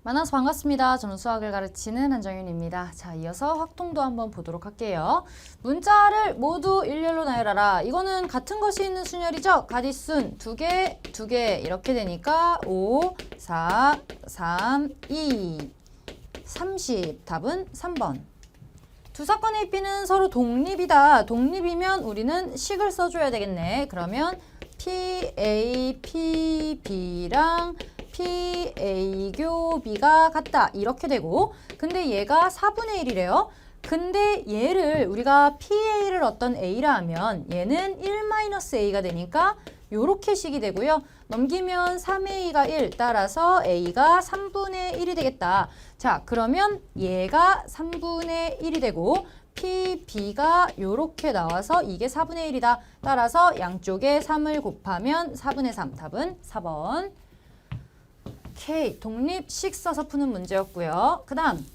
만나서 반갑습니다. 저는 수학을 가르치는 한정윤입니다. 자, 이어서 확통도 한번 보도록 할게요. 문자를 모두 일렬로 나열하라. 이거는 같은 것이 있는 순열이죠. 가디순 두 개 이렇게 되니까 5, 4, 3, 2, 30. 답은 3번. 두 사건의 P는 서로 독립이다. 독립이면 우리는 식을 써줘야 되겠네. 그러면 PA, PB랑 PA 교 B가 같다. 이렇게 되고, 근데 얘가 4분의 1이래요. 근데 얘를 우리가 PA를 어떤 A라 하면 얘는 1-A가 되니까 요렇게 식이 되고요. 넘기면 3A가 1, 따라서 A가 3분의 1이 되겠다. 자, 그러면 얘가 3분의 1이 되고 PB가 요렇게 나와서 이게 4분의 1이다. 따라서 양쪽에 3을 곱하면 4분의 3. 답은 4번. 오케이. 독립식 써서 푸는 문제였고요. 그 다음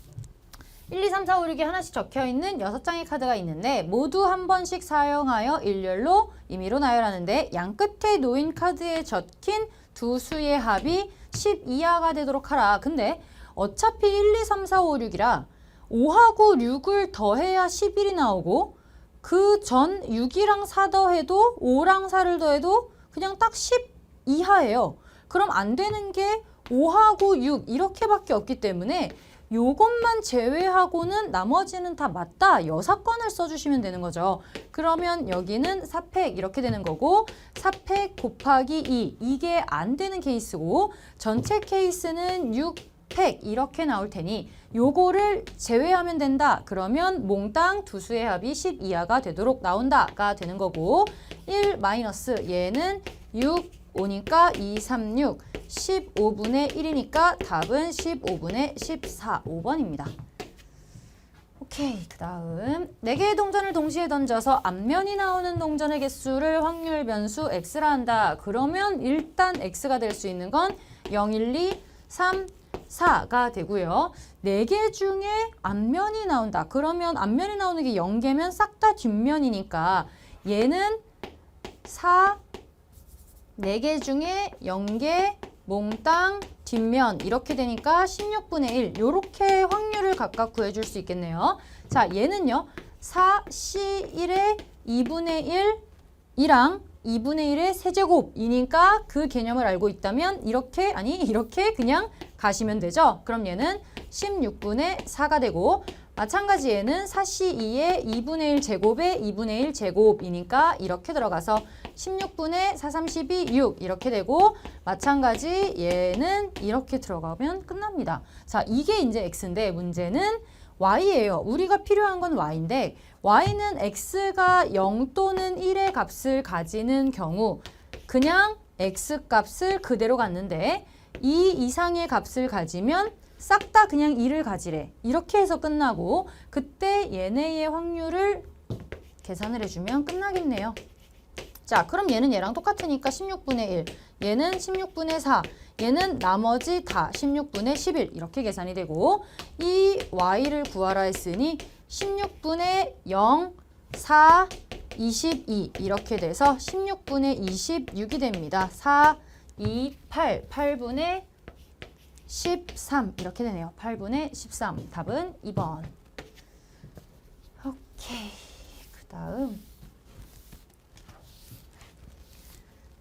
1, 2, 3, 4, 5, 6이 하나씩 적혀있는 6장의 카드가 있는데 모두 한 번씩 사용하여 일렬로 임의로 나열하는데 양 끝에 놓인 카드에 적힌 두 수의 합이 10 이하가 되도록 하라. 근데 어차피 1, 2, 3, 4, 5, 6이라 5하고 6을 더해야 11이 나오고 그 전 6이랑 4 더해도 5랑 4를 더해도 그냥 딱 10 이하예요. 그럼 안 되는 게 5하고 6 이렇게밖에 없기 때문에 요것만 제외하고는 나머지는 다 맞다. 여사건을 써주시면 되는 거죠. 그러면 여기는 4팩 이렇게 되는 거고 4팩 곱하기 2 이게 안 되는 케이스고 전체 케이스는 6팩 이렇게 나올 테니 요거를 제외하면 된다. 그러면 몽땅 두 수의 합이 10 이하가 되도록 나온다가 되는 거고 1 마이너스 얘는 6 5니까 2, 3, 6, 15분의 1이니까 답은 15분의 14, 5번입니다. 오케이, 그 다음 4개의 동전을 동시에 던져서 앞면이 나오는 동전의 개수를 확률 변수 x라 한다. 그러면 일단 x가 될 수 있는 건 0, 1, 2, 3, 4가 되고요. 4개 중에 앞면이 나온다. 그러면 앞면이 나오는 게 0개면 싹 다 뒷면이니까 얘는 4, 4개 중에 0개 몽땅 뒷면 이렇게 되니까 16분의 1 요렇게 확률을 각각 구해줄 수 있겠네요. 자, 얘는요 4C1의 2분의 1이랑 2분의 1의 세제곱이니까 그 개념을 알고 있다면 이렇게 이렇게 그냥 가시면 되죠. 그럼 얘는 16분의 4가 되고 마찬가지 얘는 4C2의 2분의 1 제곱의 2분의 1 제곱이니까 이렇게 들어가서 16분의 4, 32, 6 이렇게 되고 마찬가지 얘는 이렇게 들어가면 끝납니다. 자, 이게 이제 x인데 문제는 y예요. 우리가 필요한 건 y인데 y는 x가 0 또는 1의 값을 가지는 경우 그냥 x 값을 그대로 갖는데 2 이상의 값을 가지면 싹 다 그냥 2를 가지래. 이렇게 해서 끝나고 그때 얘네의 확률을 계산을 해주면 끝나겠네요. 자, 그럼 얘는 얘랑 똑같으니까 16분의 1, 얘는 16분의 4, 얘는 나머지 다 16분의 11 이렇게 계산이 되고 이 y를 구하라 했으니 16분의 0, 4, 22 이렇게 돼서 16분의 26이 됩니다. 4, 2, 8, 8분의 13 이렇게 되네요. 8분의 13 답은 2번. 오케이, 그 다음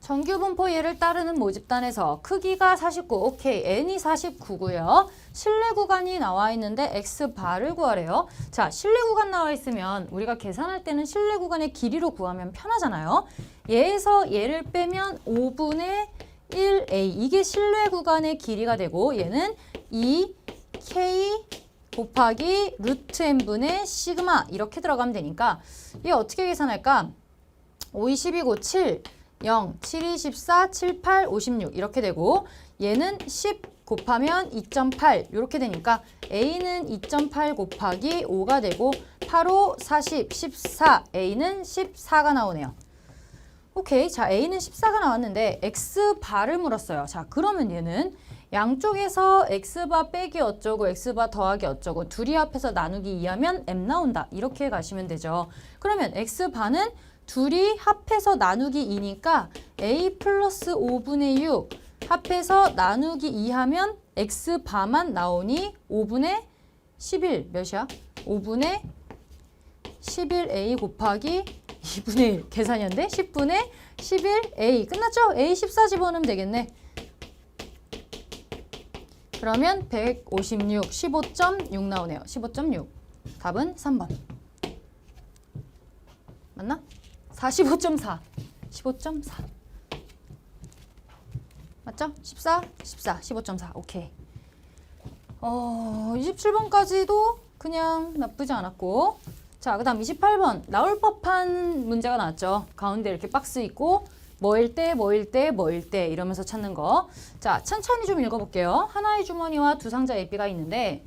정규분포 예를 따르는 모집단에서 크기가 49, 오케이, n이 49고요. 실내 구간이 나와 있는데 x바를 구하래요. 자, 실내 구간 나와 있으면 우리가 계산할 때는 실내 구간의 길이로 구하면 편하잖아요. 얘에서 얘를 빼면 5분의 1a 이게 실내 구간의 길이가 되고 얘는 2k 곱하기 루트 n분의 시그마 이렇게 들어가면 되니까 얘 어떻게 계산할까? 5, 2, 12고 7, 0, 7, 2, 14, 7, 8, 56 이렇게 되고 얘는 10 곱하면 2.8 이렇게 되니까 a는 2.8 곱하기 5가 되고 8, 5, 40, 14 a는 14가 나오네요. 오케이, 자 a는 14가 나왔는데 x바를 물었어요. 자, 그러면 얘는 양쪽에서 x바 빼기 어쩌고 x바 더하기 어쩌고 둘이 합해서 나누기 2하면 m 나온다. 이렇게 가시면 되죠. 그러면 x바는 둘이 합해서 나누기 2니까 a 플러스 5분의 6 합해서 나누기 2 하면 x바만 나오니 5분의 11 몇이야? 5분의 11a 곱하기 2분의 1 계산이 안 돼? 10분의 11a 끝났죠? a 14 집어넣으면 되겠네. 그러면 156 15.6 나오네요. 15.6 답은 3번 맞나? 45.4 15.4 맞죠? 14 14 15.4 오케이. 27번까지도 그냥 나쁘지 않았고 자, 그 다음 28번 나올 법한 문제가 나왔죠. 가운데 이렇게 박스 있고 뭐일 때, 뭐일 때, 뭐일 때 이러면서 찾는 거. 자, 천천히 좀 읽어볼게요. 하나의 주머니와 두 상자 예비가 있는데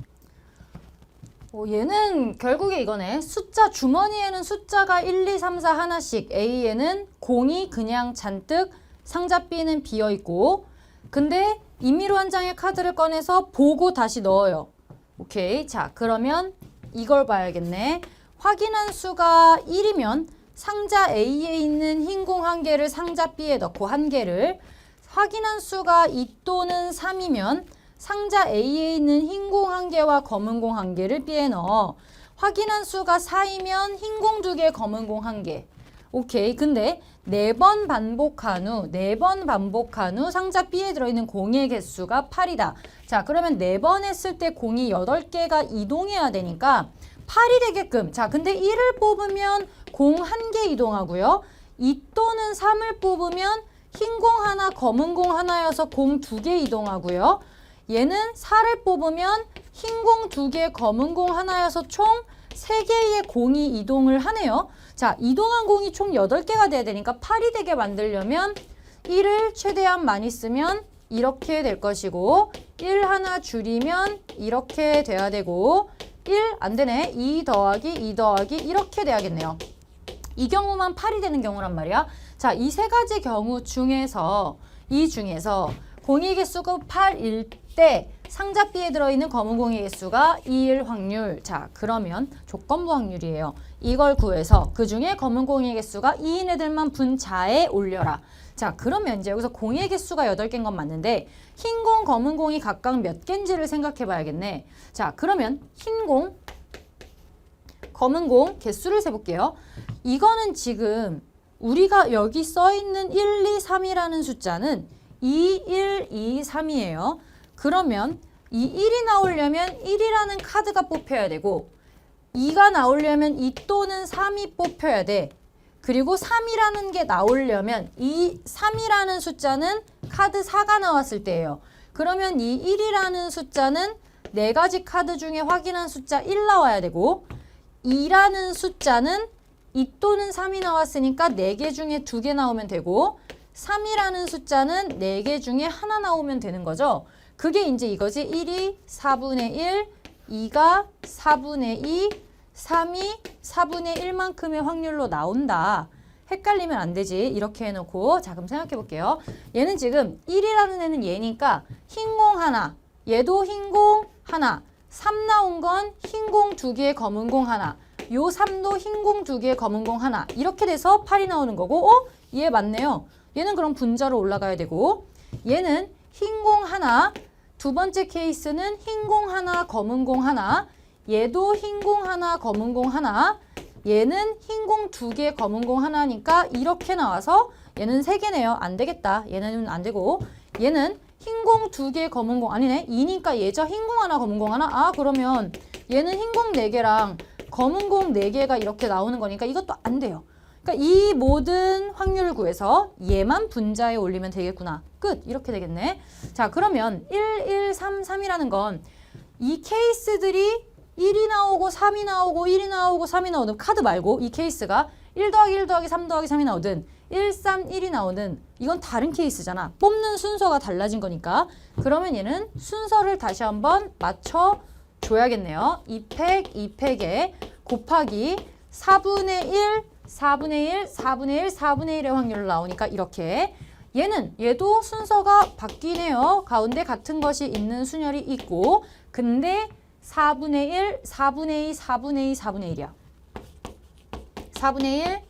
얘는 결국에 이거네. 숫자 주머니에는 숫자가 1, 2, 3, 4 하나씩 A에는 공이 그냥 잔뜩 상자 B는 비어있고 근데 임의로 한 장의 카드를 꺼내서 보고 다시 넣어요. 오케이. 자, 그러면 이걸 봐야겠네. 확인한 수가 1이면 상자 A에 있는 흰 공 1개를 상자 B에 넣고 1개를 확인한 수가 2 또는 3이면 상자 A에 있는 흰 공 1개와 검은 공 1개를 B에 넣어 확인한 수가 4이면 흰 공 2개, 검은 공 1개. 오케이. 근데 4번 반복한 후 상자 B에 들어있는 공의 개수가 8이다. 자, 그러면 4번 했을 때 공이 8개가 이동해야 되니까 8이 되게끔. 자, 근데 1을 뽑으면 공 1개 이동하고요. 2 또는 3을 뽑으면 흰 공 하나, 검은 공 하나여서 공 2개 이동하고요. 얘는 4를 뽑으면 흰 공 2개, 검은 공 하나여서 총 3개의 공이 이동을 하네요. 자, 이동한 공이 총 8개가 돼야 되니까 8이 되게 만들려면 1을 최대한 많이 쓰면 이렇게 될 것이고 1 하나 줄이면 이렇게 돼야 되고 1 안 되네. 2 더하기 2 더하기 이렇게 돼야겠네요. 이 경우만 8이 되는 경우란 말이야. 자, 이 세 가지 경우 중에서 공의 개수가 8일 때 상자 B에 들어있는 검은 공의 개수가 2일 확률. 자, 그러면 조건부 확률이에요. 이걸 구해서 그 중에 검은 공의 개수가 2인 애들만 분자에 올려라. 자, 그러면 이제 여기서 공의 개수가 8개인 건 맞는데 흰 공, 검은 공이 각각 몇 개인지를 생각해 봐야겠네. 자, 그러면 흰 공, 검은 공 개수를 세볼게요. 이거는 지금 우리가 여기 써있는 1, 2, 3이라는 숫자는 2, 1, 2, 3이에요. 그러면 이 1이 나오려면 1이라는 카드가 뽑혀야 되고 2가 나오려면 2 또는 3이 뽑혀야 돼. 그리고 3이라는 게 나오려면 이 3이라는 숫자는 카드 4가 나왔을 때예요. 그러면 이 1이라는 숫자는 4가지 카드 중에 확인한 숫자 1 나와야 되고 2라는 숫자는 2 또는 3이 나왔으니까 4개 중에 2개 나오면 되고 3이라는 숫자는 4개 중에 하나 나오면 되는 거죠. 그게 이제 이거지. 1이 4분의 1, 2가 4분의 2, 3이 4분의 1만큼의 확률로 나온다. 헷갈리면 안 되지. 이렇게 해놓고 자, 그럼 생각해 볼게요. 얘는 지금 1이라는 애는 얘니까 흰 공 하나, 얘도 흰 공 하나, 3 나온 건 흰 공 2개, 검은 공 하나, 요 3도 흰 공 2개, 검은 공 하나 이렇게 돼서 8이 나오는 거고 얘 맞네요. 얘는 그럼 분자로 올라가야 되고 얘는 흰 공 하나, 두 번째 케이스는 흰 공 하나, 검은 공 하나, 얘도 흰 공 하나, 검은 공 하나, 얘는 흰 공 2개, 검은 공 하나니까 이렇게 나와서 얘는 3개네요. 안 되겠다. 얘는 안 되고 얘는 흰 공 2개, 검은 공 아니네. 2니까 얘죠. 흰 공 하나, 검은 공 하나. 아, 그러면 얘는 흰 공 4개랑 검은 공 4개가 이렇게 나오는 거니까 이것도 안 돼요. 그러니까 이 모든 확률을 구해서 얘만 분자에 올리면 되겠구나. 끝. 이렇게 되겠네. 자, 그러면 1, 1, 3, 3이라는 건 이 케이스들이 1이 나오고 3이 나오고 1이 나오고 3이 나오든 카드 말고 이 케이스가 1 더하기 1 더하기 3 더하기 3이 나오든 1, 3, 1이 나오든 이건 다른 케이스잖아. 뽑는 순서가 달라진 거니까. 그러면 얘는 순서를 다시 한번 맞춰줘야겠네요. 2팩, 2팩에 곱하기 4분의 1, 4분의 1, 4분의 1, 4분의 1의 확률로 나오니까 이렇게 얘도 순서가 바뀌네요. 가운데 같은 것이 있는 순열이 있고 근데 4분의 1, 4분의 2, 4분의 2, 4분의 1이야. 4분의 1,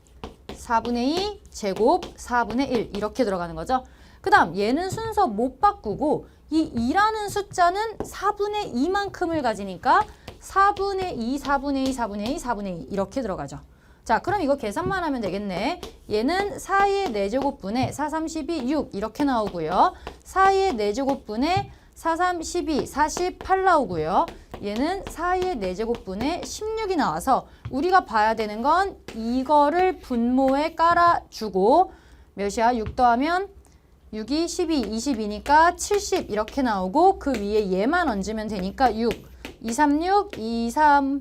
4분의 2, 제곱 4분의 1 이렇게 들어가는 거죠. 그 다음 얘는 순서 못 바꾸고 이 2라는 숫자는 4분의 2만큼을 가지니까 4분의 2, 4분의 2, 4분의 2, 4분의 2 이렇게 들어가죠. 자, 그럼 이거 계산만 하면 되겠네. 얘는 4의 4제곱분의 4, 3, 12, 6 이렇게 나오고요. 4의 4제곱분의 4, 3, 12, 48 나오고요. 얘는 4의 4제곱분의 16이 나와서 우리가 봐야 되는 건 이거를 분모에 깔아주고 몇이야? 6 더하면 6이 12, 22니까 70 이렇게 나오고 그 위에 얘만 얹으면 되니까 6, 2, 3, 6, 2, 3,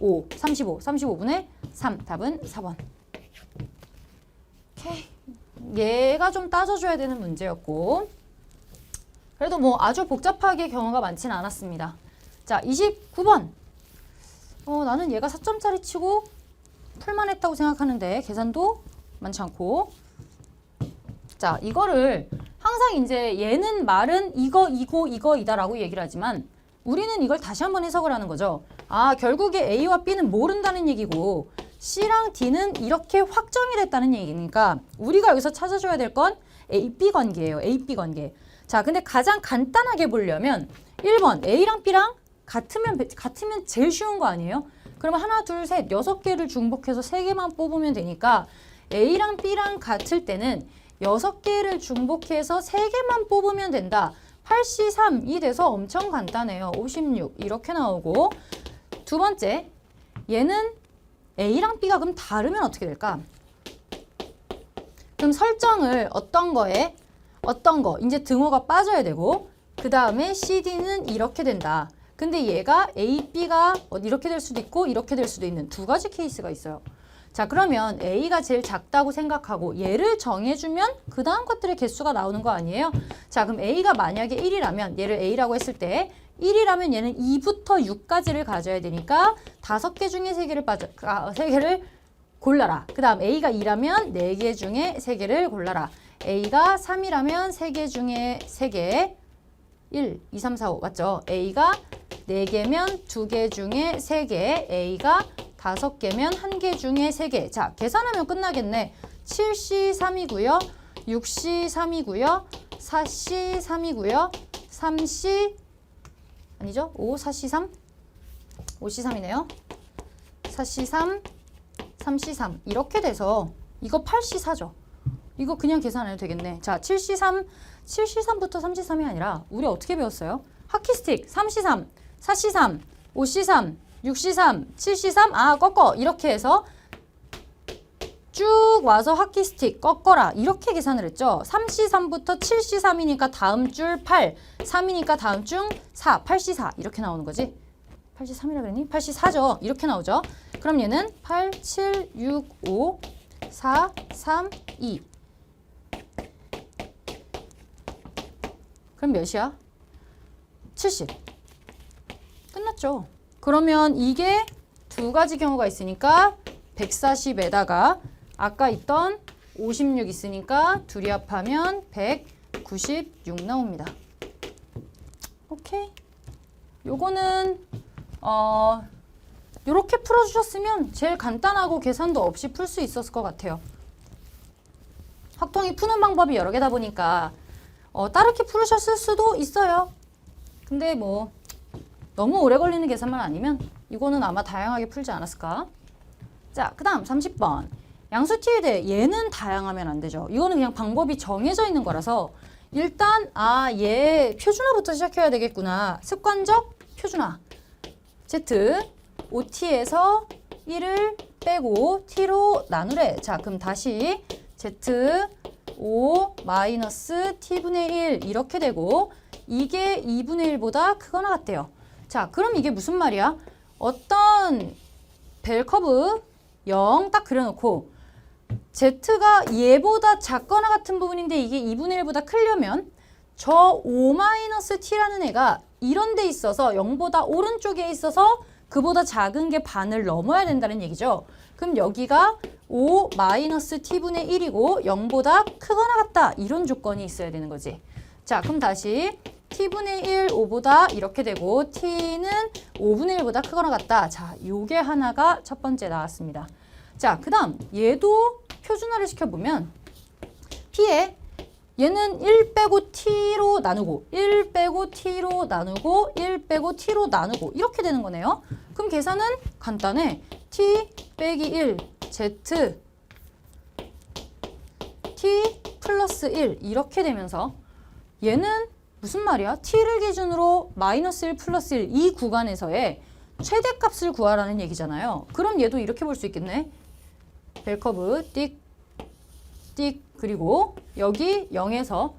5, 35, 35분의 3. 답은 4번. 오케이. 얘가 좀 따져줘야 되는 문제였고 그래도 뭐 아주 복잡하게 경우가 많지는 않았습니다. 자, 29번. 나는 얘가 4점짜리 치고 풀만 했다고 생각하는데 계산도 많지 않고 자, 이거를 항상 이제 얘는 말은 이거이다라고 얘기를 하지만 우리는 이걸 다시 한번 해석을 하는 거죠. 아, 결국에 A와 B는 모른다는 얘기고 C랑 D는 이렇게 확정이 됐다는 얘기니까 우리가 여기서 찾아줘야 될 건 A-B 관계예요. A-B 관계. 자, 근데 가장 간단하게 보려면 1번 A랑 B랑 같으면 제일 쉬운 거 아니에요? 그러면 하나, 둘, 셋, 6개를 중복해서 3개만 뽑으면 되니까 A랑 B랑 같을 때는 6개를 중복해서 3개만 뽑으면 된다. 8C3이 돼서 엄청 간단해요. 56 이렇게 나오고 두 번째 얘는 A랑 B가 그럼 다르면 어떻게 될까? 그럼 설정을 어떤 거 이제 등호가 빠져야 되고 그 다음에 CD는 이렇게 된다. 근데 얘가 A, B가 이렇게 될 수도 있고 이렇게 될 수도 있는 두 가지 케이스가 있어요. 자, 그러면 A가 제일 작다고 생각하고 얘를 정해주면 그 다음 것들의 개수가 나오는 거 아니에요? 자, 그럼 A가 만약에 1이라면 얘를 A라고 했을 때 1이라면 얘는 2부터 6까지를 가져야 되니까 5개 중에 3개를 골라라. 그 다음 A가 2라면 4개 중에 3개를 골라라. A가 3이라면 3개 중에 3개 1, 2, 3, 4, 5 맞죠? A가 4개면 2개 중에 3개 A가 5개면 1개 중에 3개. 자, 계산하면 끝나겠네. 7C3이고요. 6C3이고요. 4C3이고요. 3C 아니죠? 4C3? 5C3이네요. 4C3, 3C3 이렇게 돼서 이거 8C4죠. 이거 그냥 계산 안 해도 되겠네. 자, 7C3부터 3C3이 아니라 우리 어떻게 배웠어요? 하키스틱 3C3, 4C3, 5C3 6C3, 7C3, 꺾어. 이렇게 해서 쭉 와서 하키스틱 꺾어라. 이렇게 계산을 했죠. 3C3부터 7C3이니까 다음 줄 8, 3이니까 다음 줄 4, 8C4 이렇게 나오는 거지. 8C3이라 그랬니? 8C4죠. 이렇게 나오죠. 그럼 얘는 8, 7, 6, 5, 4, 3, 2. 그럼 몇이야? 70. 끝났죠. 그러면 이게 두 가지 경우가 있으니까 140에다가 아까 있던 56 있으니까 둘이 합하면 196 나옵니다. 오케이. 요거는 요렇게 풀어주셨으면 제일 간단하고 계산도 없이 풀 수 있었을 것 같아요. 확통이 푸는 방법이 여러 개다 보니까 따르게 풀으셨을 수도 있어요. 근데 뭐 너무 오래 걸리는 계산만 아니면 이거는 아마 다양하게 풀지 않았을까? 자, 그 다음 30번. 양수T에 대해 얘는 다양하면 안 되죠. 이거는 그냥 방법이 정해져 있는 거라서 일단 얘 표준화부터 시작해야 되겠구나. 습관적 표준화. Z, OT에서 1을 빼고 T로 나누래. 자, 그럼 다시 Z, O 마이너스 T분의 1 이렇게 되고 이게 2분의 1보다 크거나 같대요. 자, 그럼 이게 무슨 말이야? 어떤 벨커브 0 딱 그려놓고 Z가 얘보다 작거나 같은 부분인데 이게 2분의 1보다 크려면 저 O-T라는 애가 이런 데 있어서 0보다 오른쪽에 있어서 그보다 작은 게 반을 넘어야 된다는 얘기죠. 그럼 여기가 O-T분의 1이고 0보다 크거나 같다. 이런 조건이 있어야 되는 거지. 자, 그럼 다시 T분의 1, 5보다 이렇게 되고 T는 5분의 1보다 크거나 같다. 자, 요게 하나가 첫 번째 나왔습니다. 자, 그 다음 얘도 표준화를 시켜보면 P에 얘는 1 빼고 t로 나누고 1 빼고 t로 나누고 1 빼고 t로 나누고 이렇게 되는 거네요. 그럼 계산은 간단해. t 빼기 1 z t 플러스 1 이렇게 되면서 얘는 무슨 말이야? t를 기준으로 마이너스 1 플러스 1 이 구간에서의 최대값을 구하라는 얘기잖아요. 그럼 얘도 이렇게 볼 수 있겠네. 벨커브 띡 띡 그리고 여기 0에서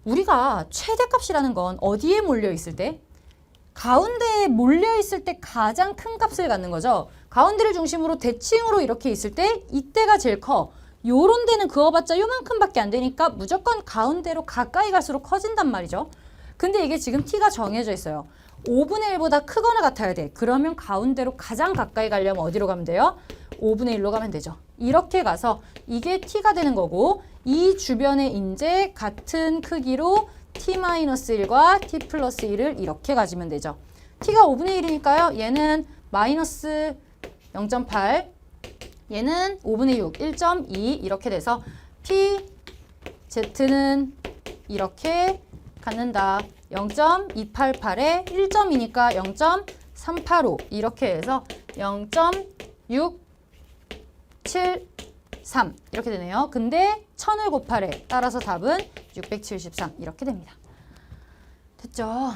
우리가 최대값이라는 건 어디에 몰려 있을 때? 가운데에 몰려 있을 때 가장 큰 값을 갖는 거죠. 가운데를 중심으로 대칭으로 이렇게 있을 때 이때가 제일 커. 요런 데는 그어봤자 요만큼밖에 안 되니까 무조건 가운데로 가까이 갈수록 커진단 말이죠. 근데 이게 지금 t가 정해져 있어요. 5분의 1보다 크거나 같아야 돼. 그러면 가운데로 가장 가까이 가려면 어디로 가면 돼요? 5분의 1로 가면 되죠. 이렇게 가서 이게 t가 되는 거고 이 주변에 이제 같은 크기로 t-1과 t 플러스 1을 이렇게 가지면 되죠. t가 5분의 1이니까요. 얘는 마이너스 0.8 얘는 5분의 6, 1.2 이렇게 돼서 p, z는 이렇게 갖는다. 0.288에 1.2니까 0.385 이렇게 해서 0.673 이렇게 되네요. 근데 1000을 곱하래. 따라서 답은 673 이렇게 됩니다. 됐죠?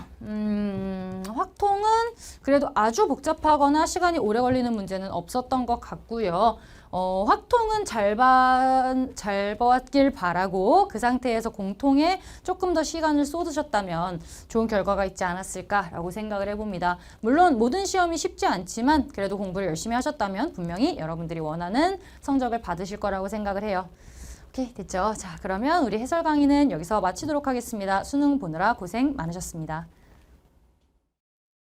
확통은 그래도 아주 복잡하거나 시간이 오래 걸리는 문제는 없었던 것 같고요. 확통은 잘 봤길 바라고 그 상태에서 공통에 조금 더 시간을 쏟으셨다면 좋은 결과가 있지 않았을까라고 생각을 해봅니다. 물론 모든 시험이 쉽지 않지만 그래도 공부를 열심히 하셨다면 분명히 여러분들이 원하는 성적을 받으실 거라고 생각을 해요. 오케이, 됐죠? 자, 그러면 우리 해설 강의는 여기서 마치도록 하겠습니다. 수능 보느라 고생 많으셨습니다.